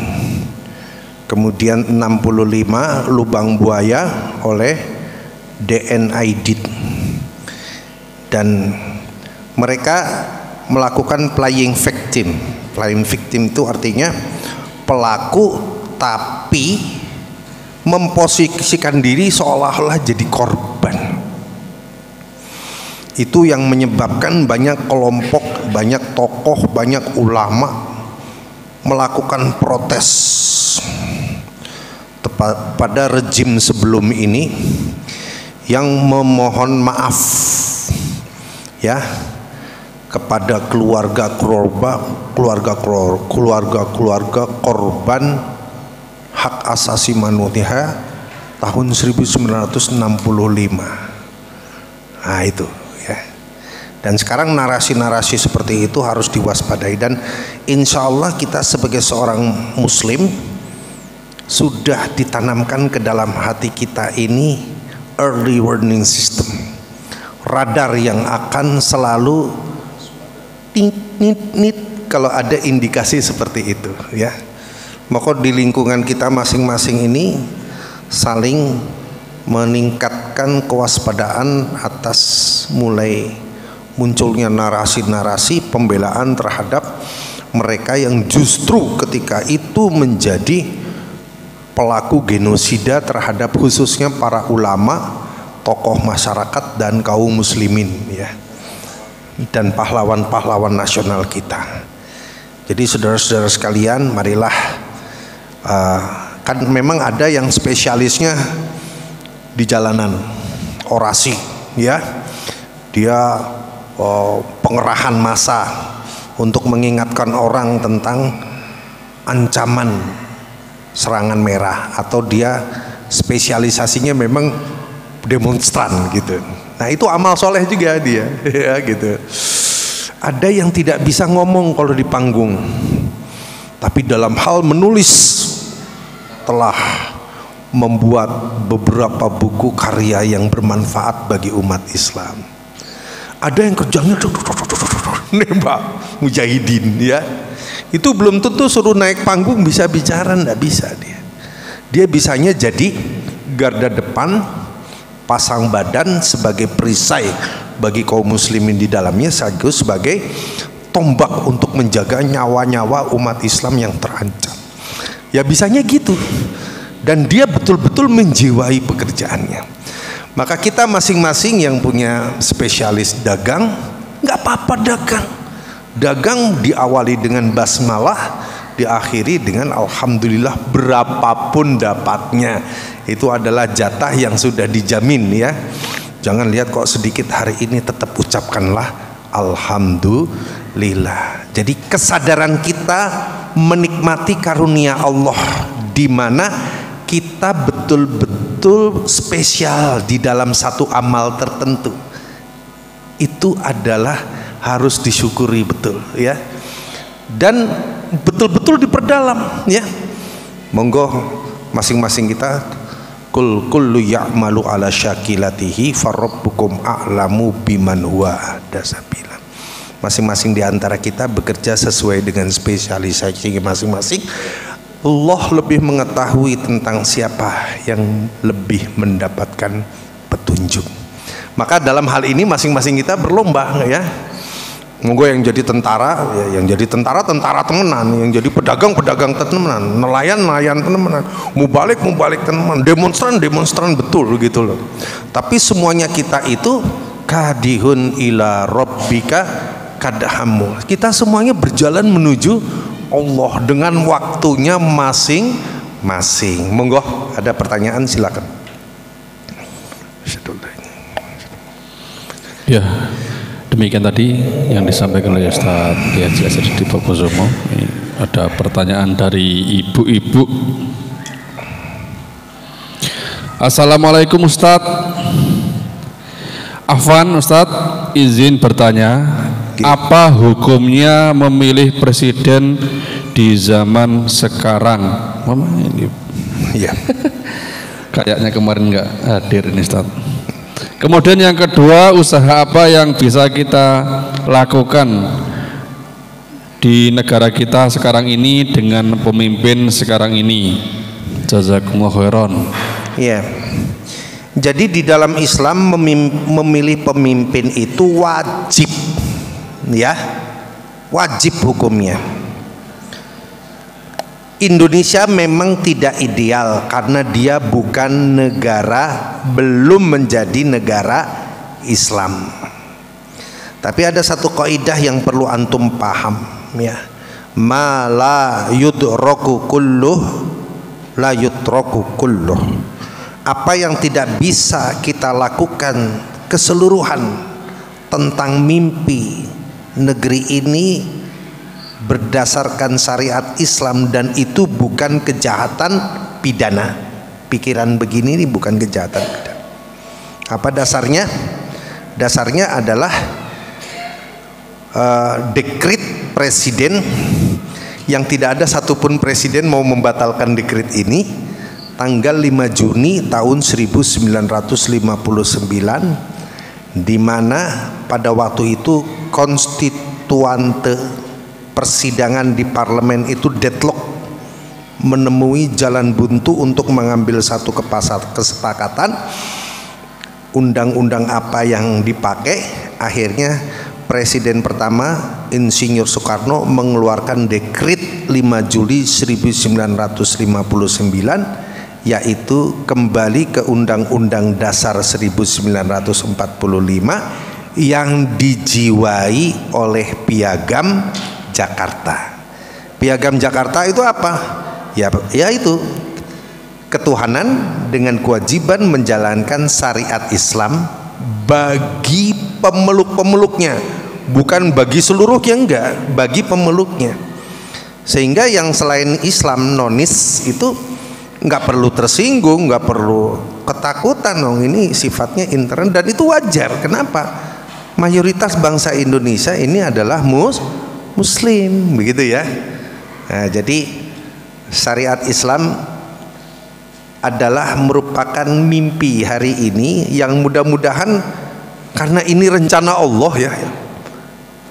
kemudian 65 Lubang Buaya oleh DN Aidit, dan mereka melakukan playing victim. Playing victim itu artinya pelaku tapi memposisikan diri seolah-olah jadi korban. Itu yang menyebabkan banyak kelompok, banyak tokoh, banyak ulama melakukan protes pada rejim sebelum ini yang memohon maaf ya kepada keluarga korban hak asasi manusia tahun 1965. Nah itu ya. Dan sekarang narasi-narasi seperti itu harus diwaspadai, dan insya Allah kita sebagai seorang muslim sudah ditanamkan ke dalam hati kita ini early warning system, radar yang akan selalu nit kalau ada indikasi seperti itu ya. Maka di lingkungan kita masing-masing ini saling meningkatkan kewaspadaan atas mulai munculnya narasi-narasi pembelaan terhadap mereka yang justru ketika itu menjadi pelaku genosida terhadap khususnya para ulama, tokoh masyarakat dan kaum muslimin ya, dan pahlawan-pahlawan nasional kita. Jadi saudara-saudara sekalian, marilah kan memang ada yang spesialisnya di jalanan orasi ya, dia pengerahan massa untuk mengingatkan orang tentang ancaman serangan merah, atau dia spesialisasinya memang demonstran gitu. Nah itu amal soleh juga dia ya gitu. Ada yang tidak bisa ngomong kalau di panggung, tapi dalam hal menulis telah membuat beberapa buku karya yang bermanfaat bagi umat Islam. Ada yang kerjanya nembak mujahidin ya. Itu belum tentu suruh naik panggung bisa bicara, enggak bisa dia. Dia bisanya jadi garda depan, pasang badan sebagai perisai bagi kaum muslimin di dalamnya, sekaligus sebagai tombak untuk menjaga nyawa-nyawa umat Islam yang terancam. Ya bisanya gitu, dan dia betul-betul menjiwai pekerjaannya. Maka kita masing-masing yang punya spesialis dagang, nggak apa-apa dagang. Dagang diawali dengan basmalah, diakhiri dengan alhamdulillah berapapun dapatnya. Itu adalah jatah yang sudah dijamin ya. Jangan lihat kok sedikit hari ini, tetap ucapkanlah alhamdulillah. Jadi kesadaran kita menikmati karunia Allah di mana kita betul-betul spesial di dalam satu amal tertentu, itu adalah harus disyukuri betul ya, dan betul-betul diperdalam ya. Monggo masing-masing kita kullu ya'malu ala syakilatihi farabbukum a'lamu biman huwa ahdasabilan. Masing-masing di antara kita bekerja sesuai dengan spesialisasi masing-masing. Allah lebih mengetahui tentang siapa yang lebih mendapatkan petunjuk. Maka dalam hal ini masing-masing kita berlomba ya. Monggo yang jadi tentara ya, yang jadi tentara temenan, yang jadi pedagang temenan, nelayan temenan, mubalik temenan, demonstran betul gitu loh. Tapi semuanya kita itu kadihun ila rabbika kadhamu. Kita semuanya berjalan menuju Allah dengan waktunya masing-masing. Monggo ada pertanyaan silakan. Ya, demikian tadi yang disampaikan oleh Ustaz Kiai Haji Asredi Pogozomo. Ada pertanyaan dari ibu-ibu. Assalamualaikum Ustaz. Afwan Ustaz, izin bertanya. Apa hukumnya memilih presiden di zaman sekarang? Mama ini. Ya. Kayaknya kemarin nggak hadir ini, Ustaz. Kemudian yang kedua, usaha apa yang bisa kita lakukan di negara kita sekarang ini dengan pemimpin sekarang ini? Jazakumullah khairan. Ya. Jadi di dalam Islam memilih pemimpin itu wajib, ya, wajib hukumnya. Indonesia memang tidak ideal karena dia bukan negara, belum menjadi negara Islam. Tapi ada satu kaidah yang perlu antum paham, ya. Ma la yudraku kulluh la yutraku kulluh. Apa yang tidak bisa kita lakukan keseluruhan tentang mimpi negeri ini berdasarkan syariat Islam, dan itu bukan kejahatan pidana. Pikiran begini ini bukan kejahatan pidana. Apa dasarnya? Dasarnya adalah dekret presiden yang tidak ada satupun presiden mau membatalkan dekret ini. Tanggal 5 Juni tahun 1959, di mana pada waktu itu konstituante persidangan di parlemen itu deadlock, menemui jalan buntu untuk mengambil satu kesepakatan undang-undang apa yang dipakai. Akhirnya presiden pertama Insinyur Soekarno mengeluarkan dekret 5 Juli 1959, yaitu kembali ke Undang-Undang Dasar 1945 yang dijiwai oleh Piagam Jakarta. Piagam Jakarta itu apa? Ya itu ketuhanan dengan kewajiban menjalankan syariat Islam bagi pemeluk-pemeluknya, bukan bagi seluruhnya, enggak, bagi pemeluknya. Sehingga yang selain Islam nonis itu nggak perlu tersinggung, nggak perlu ketakutan dong. Ini sifatnya intern dan itu wajar. Kenapa? Mayoritas bangsa Indonesia ini adalah Muslim, begitu ya. Nah, jadi syariat Islam adalah merupakan mimpi hari ini yang mudah-mudahan, karena ini rencana Allah ya,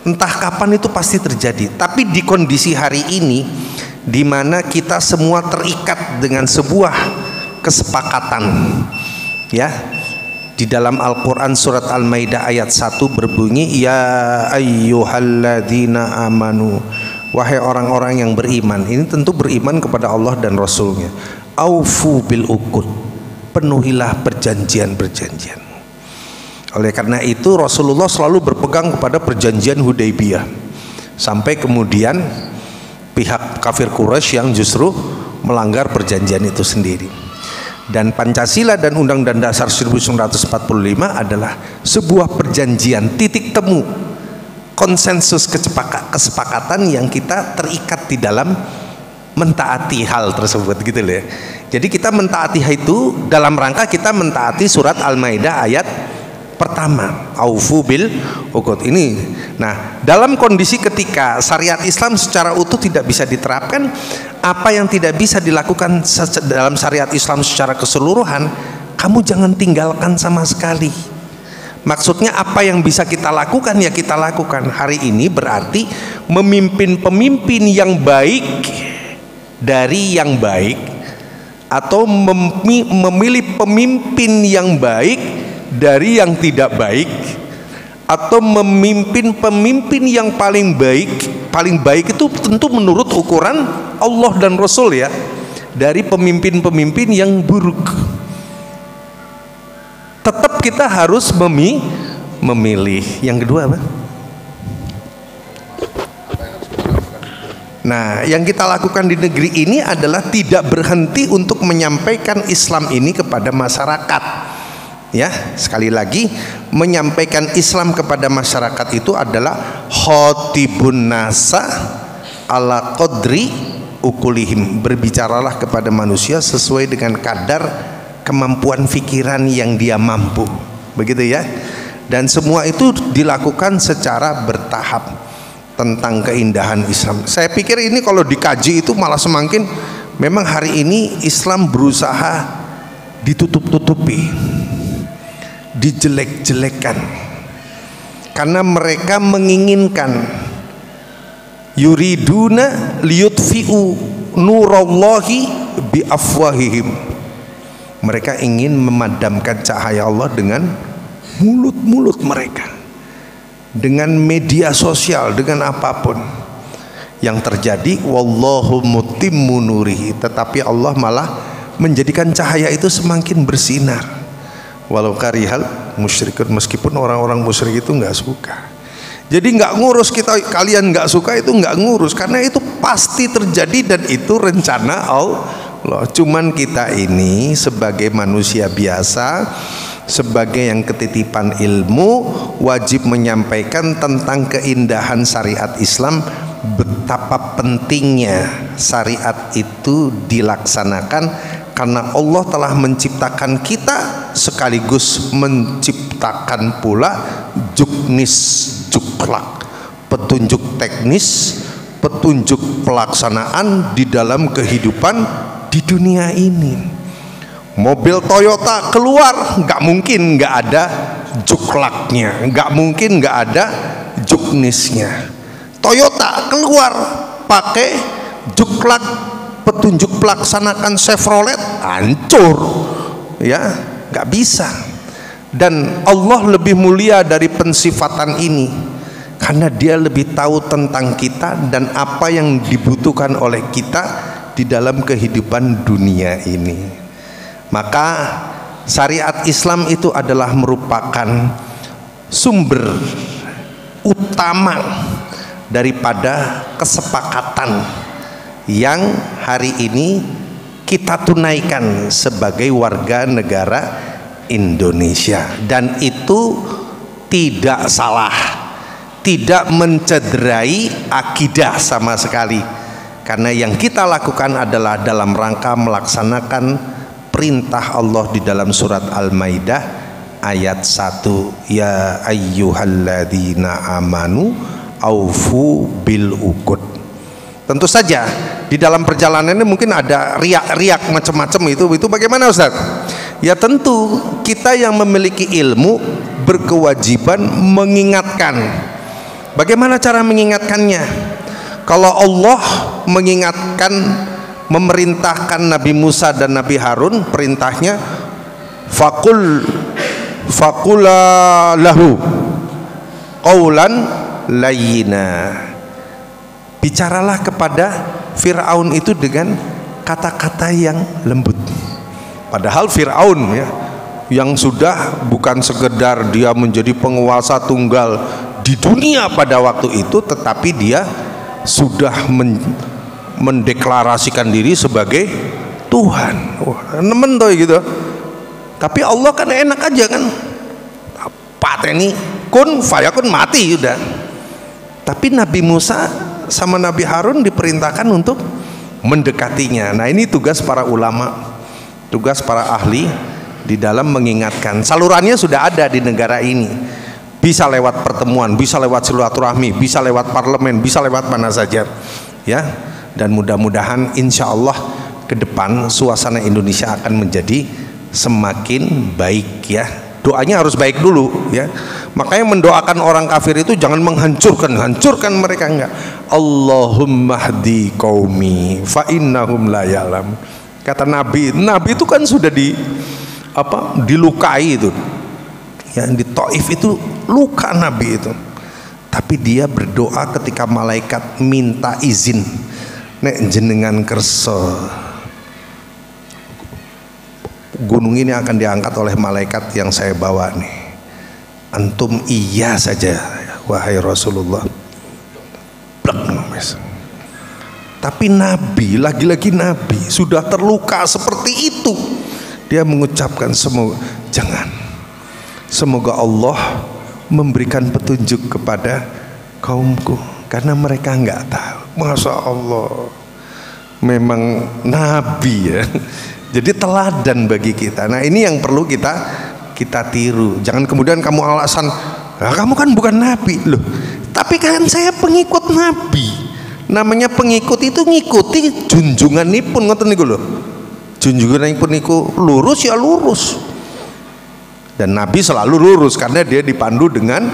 entah kapan itu pasti terjadi. Tapi di kondisi hari ini, di mana kita semua terikat dengan sebuah kesepakatan, ya. Di dalam Al-Quran surat Al-Maidah ayat 1 berbunyi, ya ayyuhalladzina amanu, wahai orang-orang yang beriman. Ini tentu beriman kepada Allah dan Rasulnya. Aufu bil uqud, penuhilah perjanjian-perjanjian. Oleh karena itu Rasulullah selalu berpegang kepada perjanjian Hudaybiyah, sampai kemudian pihak kafir Quraisy yang justru melanggar perjanjian itu sendiri. Dan Pancasila dan Undang-Undang Dasar 1945 adalah sebuah perjanjian, titik temu, konsensus kesepakatan yang kita terikat di dalam mentaati hal tersebut, gitu loh ya. Jadi kita mentaati itu dalam rangka kita mentaati surat Al-Maidah ayat pertama, aufu bil uqud ini. Nah, dalam kondisi ketika syariat Islam secara utuh tidak bisa diterapkan, apa yang tidak bisa dilakukan dalam syariat Islam secara keseluruhan, kamu jangan tinggalkan sama sekali. Maksudnya apa yang bisa kita lakukan ya kita lakukan. Hari ini berarti memimpin pemimpin yang baik dari yang baik, atau memilih pemimpin yang baik dari yang tidak baik, atau memimpin pemimpin yang paling baik itu tentu menurut ukuran Allah dan Rasul ya, dari pemimpin-pemimpin yang buruk. Tetap kita harus memilih. Yang kedua apa? Nah, yang kita lakukan di negeri ini adalah tidak berhenti untuk menyampaikan Islam ini kepada masyarakat. Ya, sekali lagi, menyampaikan Islam kepada masyarakat itu adalah khotibun nasa ala qadri ukulihim, berbicaralah kepada manusia sesuai dengan kadar kemampuan pikiran yang dia mampu, begitu ya. Dan semua itu dilakukan secara bertahap tentang keindahan Islam. Saya pikir ini kalau dikaji itu malah semakin, memang hari ini Islam berusaha ditutup-tutupi, dijelek-jelekan, karena mereka menginginkan yuriduna liyutfi'u nurallahi biafwahihim. Mereka ingin memadamkan cahaya Allah dengan mulut-mulut mereka, dengan media sosial, dengan apapun. Yang terjadi wallahu mutimmu nurihi, tetapi Allah malah menjadikan cahaya itu semakin bersinar. Walau karihal musyrikun, meskipun orang-orang musyrik itu nggak suka. Jadi nggak ngurus kita, kalian nggak suka itu nggak ngurus, karena itu pasti terjadi dan itu rencana Allah. Cuman kita ini sebagai manusia biasa, sebagai yang ketitipan ilmu, wajib menyampaikan tentang keindahan syariat Islam, betapa pentingnya syariat itu dilaksanakan, karena Allah telah menciptakan kita sekaligus menciptakan pula juknis juklak, petunjuk teknis, petunjuk pelaksanaan di dalam kehidupan di dunia ini. Mobil Toyota keluar, nggak mungkin nggak ada juklaknya, nggak mungkin nggak ada juknisnya. Toyota keluar pakai juklak, petunjuk pelaksanaan Chevrolet, hancur, ya nggak bisa. Dan Allah lebih mulia dari pensifatan ini, karena Dia lebih tahu tentang kita dan apa yang dibutuhkan oleh kita di dalam kehidupan dunia ini. Maka syariat Islam itu adalah merupakan sumber utama daripada kesepakatan yang hari ini kita tunaikan sebagai warga negara Indonesia, dan itu tidak salah, tidak mencederai akidah sama sekali, karena yang kita lakukan adalah dalam rangka melaksanakan perintah Allah di dalam surat Al-Maidah ayat 1, ya ayyuhalladzina amanu aufu bil uqud. Tentu saja di dalam perjalanan ini mungkin ada riak-riak macam-macam, itu bagaimana Ustaz? Ya tentu kita yang memiliki ilmu berkewajiban mengingatkan. Bagaimana cara mengingatkannya? Kalau Allah mengingatkan, memerintahkan Nabi Musa dan Nabi Harun, perintahnya faqula lahu qaulan layyina, bicaralah kepada Fir'aun itu dengan kata-kata yang lembut. Padahal Fir'aun ya, yang sudah bukan sekedar dia menjadi penguasa tunggal di dunia pada waktu itu, tetapi dia sudah mendeklarasikan diri sebagai Tuhan. Nemen tuh gitu. Tapi Allah kan enak aja kan, pateni kun fayakun, mati udah. Tapi Nabi Musa sama Nabi Harun diperintahkan untuk mendekatinya. Nah ini tugas para ulama, tugas para ahli di dalam mengingatkan. Salurannya sudah ada di negara ini, bisa lewat pertemuan, bisa lewat silaturahmi, bisa lewat parlemen, bisa lewat mana saja ya. Dan mudah-mudahan insya Allah ke depan suasana Indonesia akan menjadi semakin baik ya. Doanya harus baik dulu ya. Makanya mendoakan orang kafir itu jangan hancurkan mereka, enggak. Allahumma hdi qaumi fa innahum la ya'lam. Kata Nabi itu kan sudah dilukai itu. Ya, di Taif itu luka Nabi itu. Tapi dia berdoa ketika malaikat minta izin, nek jenengan kerso gunung ini akan diangkat oleh malaikat yang saya bawa nih, antum iya saja wahai Rasulullah. Tapi Nabi, lagi-lagi Nabi sudah terluka seperti itu, dia mengucapkan semoga Allah memberikan petunjuk kepada kaumku, karena mereka nggak tahu. Masya Allah, memang Nabi ya. Jadi teladan bagi kita. Nah ini yang perlu kita kita tiru. Jangan kemudian kamu alasan, nah, kamu kan bukan nabi loh. Tapi kan saya pengikut nabi. Namanya pengikut itu ngikuti junjunganipun, ngoten niku lho. Junjunganipun niku lurus ya lurus. Dan nabi selalu lurus karena dia dipandu dengan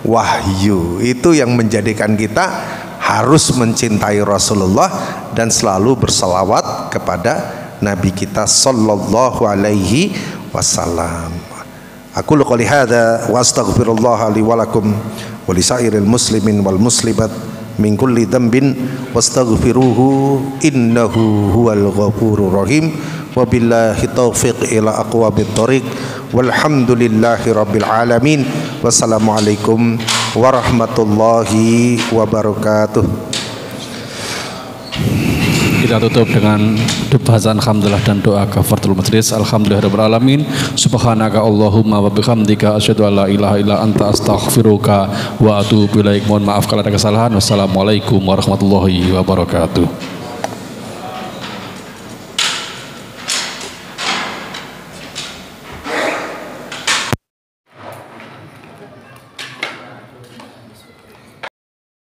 wahyu. Itu yang menjadikan kita harus mencintai Rasulullah dan selalu berselawat kepada Nabi kita sallallahu alaihi wasallam. Aku qouli hadza wa astaghfirullah li wa lakum wa li sairil muslimin wal muslimat min kulli dhanbin wastaghfiruhu innahu huwal ghafurur rahim. Wabillahi taufiq ila aqwamit thoriq walhamdulillahi rabbil alamin. Wassalamualaikum warahmatullahi wabarakatuh. Kita tutup dengan bacaan alhamdulillah dan doa kafaratul majlis. Alhamdulillahirabbil alamin. Subhanaka Allahumma wa bihamdika asyhadu an la ilaha illa anta astaghfiruka wa atubu ilaik. Mohon maaf kalau ada kesalahan. Wassalamualaikum warahmatullahi wabarakatuh.